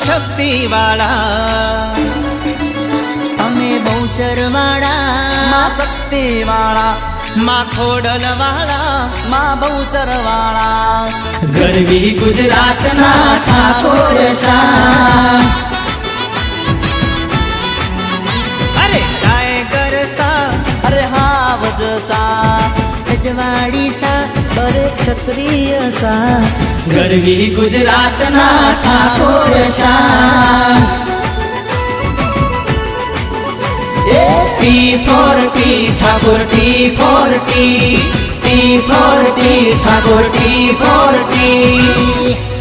शक्ति वाला अमे बहुचर वाला मां शक्ति वाला मां खोडल वाला मां बहुचर वाला गरवी गुजरात ना ठाकोर सा अरे टाइगर सा अरे हावज सा रजवाड़ी सा बड़े क्षत्रिय सा गरवी गुजरात ना ठाकोर सा T40 Thakur T40 T40 Thakur T40